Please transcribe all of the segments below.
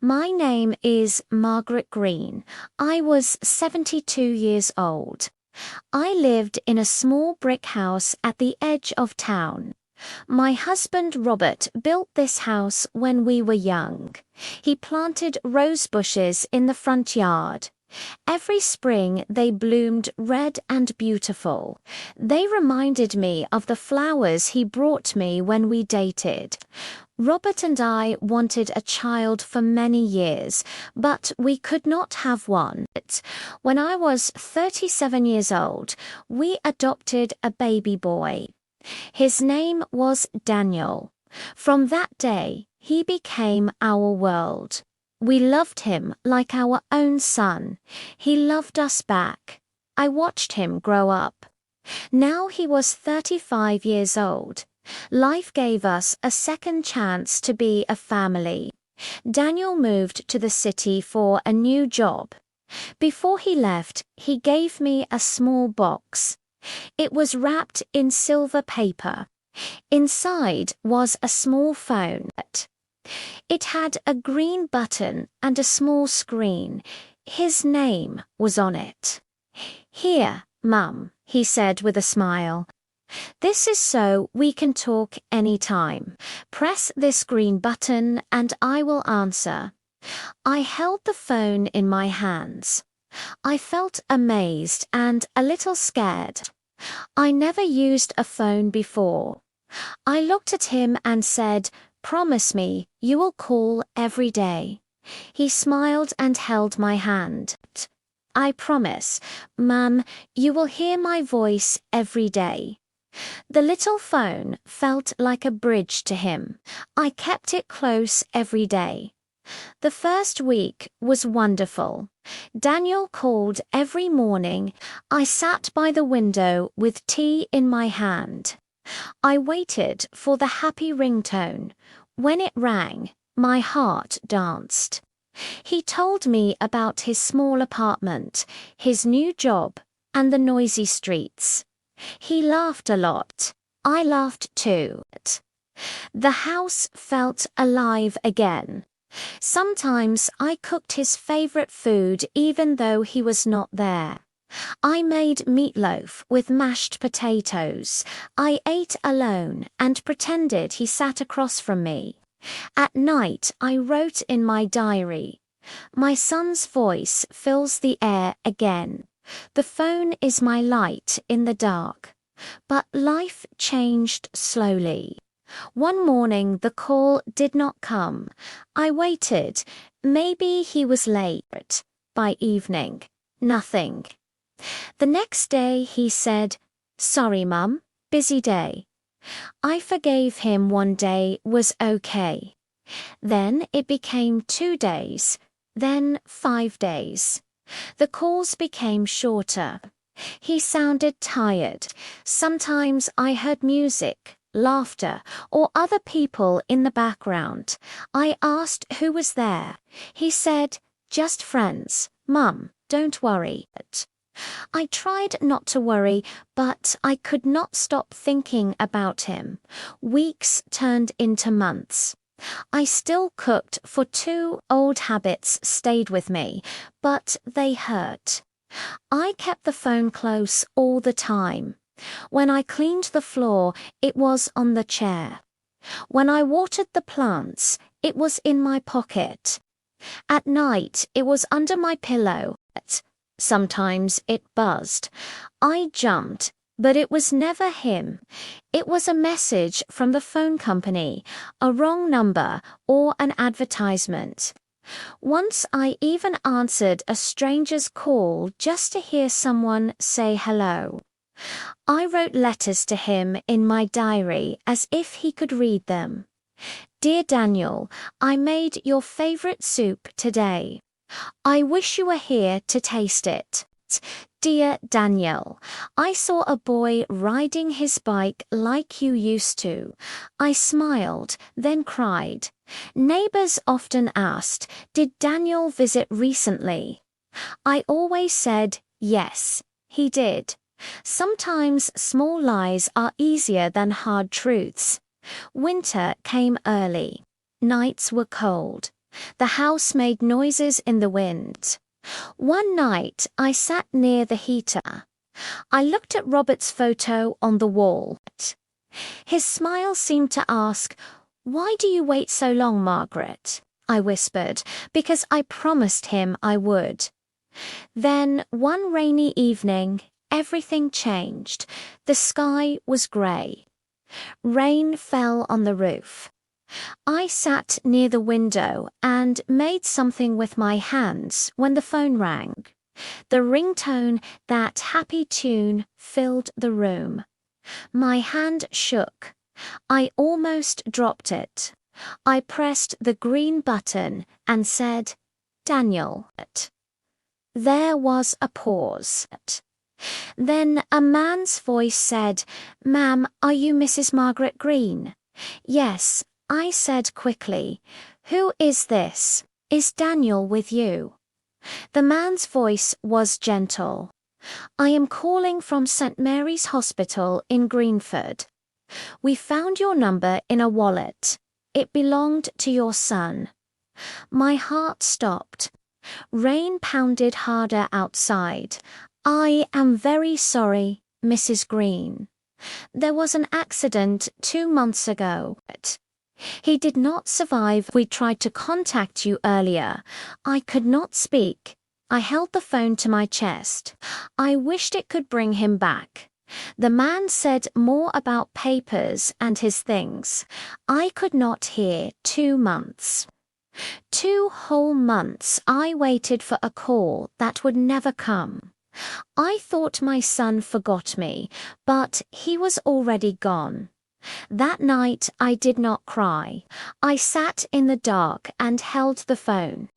My name is Margaret Green. I was 72 years old. I lived in a small brick house at the edge of town. My husband Robert built this house when we were young. He planted rose bushes in the front yard. Every spring they bloomed red and beautiful. They reminded me of the flowers he brought me when we dated. Robert and I wanted a child for many years, but we could not have one. When I was 37 years old, we adopted a baby boy. His name was Daniel. From that day, he became our world. We loved him like our own son. He loved us back. I watched him grow up. Now he was 35 years old. Life gave us a second chance to be a family. Daniel moved to the city for a new job. Before he left, he gave me a small box. It was wrapped in silver paper. Inside was a small phone. It had a green button and a small screen. His name was on it. "Here, Mum," he said with a smile. "This is so we can talk anytime. Press this green button and I will answer." I held the phone in my hands. I felt amazed and a little scared. I never used a phone before. I looked at him and said, "Promise me you will call every day." He smiled and held my hand. "I promise, Mum, you will hear my voice every day." The little phone felt like a bridge to him. I kept it close every day. The first week was wonderful. Daniel called every morning. I sat by the window with tea in my hand. I waited for the happy ringtone. When it rang, my heart danced. He told me about his small apartment, his new job, and the noisy streets. He laughed a lot. I laughed too. The house felt alive again. Sometimes I cooked his favorite food even though he was not there. I made meatloaf with mashed potatoes. I ate alone and pretended he sat across from me. At night, I wrote in my diary. My son's voice fills the air again. The phone is my light in the dark. But life changed slowly. One morning the call did not come. I waited. Maybe he was late. By evening, nothing. The next day he said, "Sorry, Mum, busy day." I forgave him. One day was okay. Then it became 2 days, then 5 days. The calls became shorter. He sounded tired. Sometimes I heard music, laughter, or other people in the background. I asked who was there. He said, "Just friends. Mum, don't worry." I tried not to worry, but I could not stop thinking about him. Weeks turned into months. I still cooked for 2. Old habits stayed with me, but they hurt. I kept the phone close all the time. When I cleaned the floor, it was on the chair. When I watered the plants, it was in my pocket. At night, it was under my pillow. Sometimes it buzzed. I jumped, but it was never him. It was a message from the phone company, a wrong number, or an advertisement. Once I even answered a stranger's call just to hear someone say hello. I wrote letters to him in my diary as if he could read them. "Dear Daniel, I made your favorite soup today. I wish you were here to taste it. Dear Daniel, I saw a boy riding his bike like you used to. I smiled, then cried. Neighbors often asked, did Daniel visit recently? I always said, yes, he did. Sometimes small lies are easier than hard truths. Winter came early. Nights were cold. The house made noises in the wind. One night, I sat near the heater. I looked at Robert's photo on the wall. His smile seemed to ask, "Why do you wait so long, Margaret?" I whispered, because I promised him I would. Then, one rainy evening, everything changed. The sky was grey. Rain fell on the roof. I sat near the window and made something with my hands when the phone rang. The ringtone, that happy tune, filled the room. My hand shook. I almost dropped it. I pressed the green button and said, "Daniel." There was a pause. Then a man's voice said, "Ma'am, are you Mrs. Margaret Green?" "Yes," I said quickly. "Who is this? Is Daniel with you?" The man's voice was gentle. "I am calling from St. Mary's Hospital in Greenford. We found your number in a wallet. It belonged to your son." My heart stopped. Rain pounded harder outside. "I am very sorry, Mrs. Green. There was an accident 2 months ago. He did not survive. We tried to contact you earlier. I could not speak. I held the phone to my chest. I wished it could bring him back." The man said more about papers and his things. I could not hear. 2 months. 2 whole months I waited for a call that would never come. I thought my son forgot me, but he was already gone. That night I did not cry. I sat in the dark and held the phone.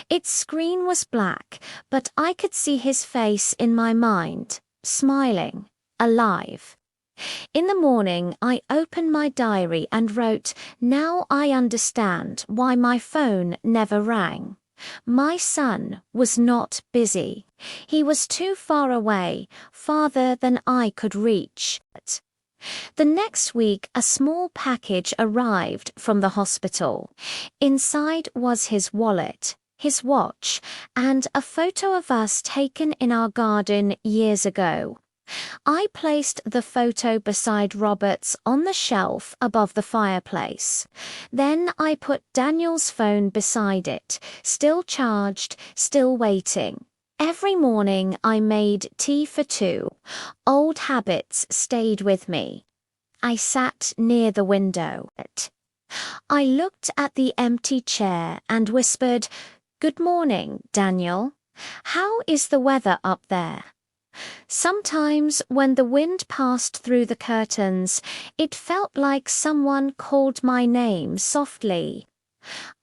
Its screen was black, but I could see his face in my mind, smiling, alive. In the morning, I opened my diary and wrote, "Now I understand why my phone never rang. My son was not busy. He was too far away, farther than I could reach." The next week, a small package arrived from the hospital. Inside was his wallet, his watch, and a photo of us taken in our garden years ago. I placed the photo beside Robert's on the shelf above the fireplace. Then I put Daniel's phone beside it, still charged, still waiting. Every morning I made tea for 2. Old habits stayed with me. I sat near the window. I looked at the empty chair and whispered, "Good morning, Daniel. How is the weather up there?" Sometimes when the wind passed through the curtains, it felt like someone called my name softly.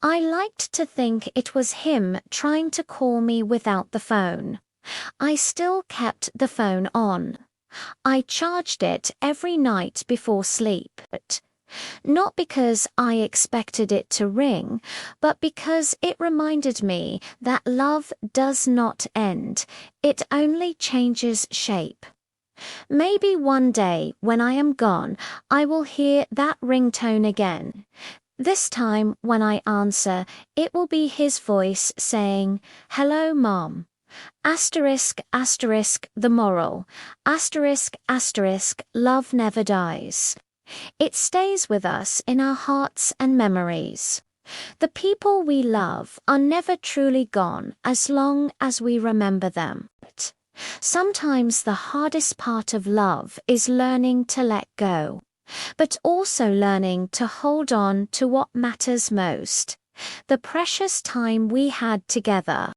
I liked to think it was him trying to call me without the phone. I still kept the phone on. I charged it every night before sleep. Not because I expected it to ring, but because it reminded me that love does not end, it only changes shape. Maybe one day, when I am gone, I will hear that ringtone again. This time, when I answer, it will be his voice saying, "Hello, Mom. Asterisk, asterisk, the moral. Asterisk, asterisk, love never dies." It stays with us in our hearts and memories. The people we love are never truly gone as long as we remember them. Sometimes the hardest part of love is learning to let go, but also learning to hold on to what matters most, the precious time we had together.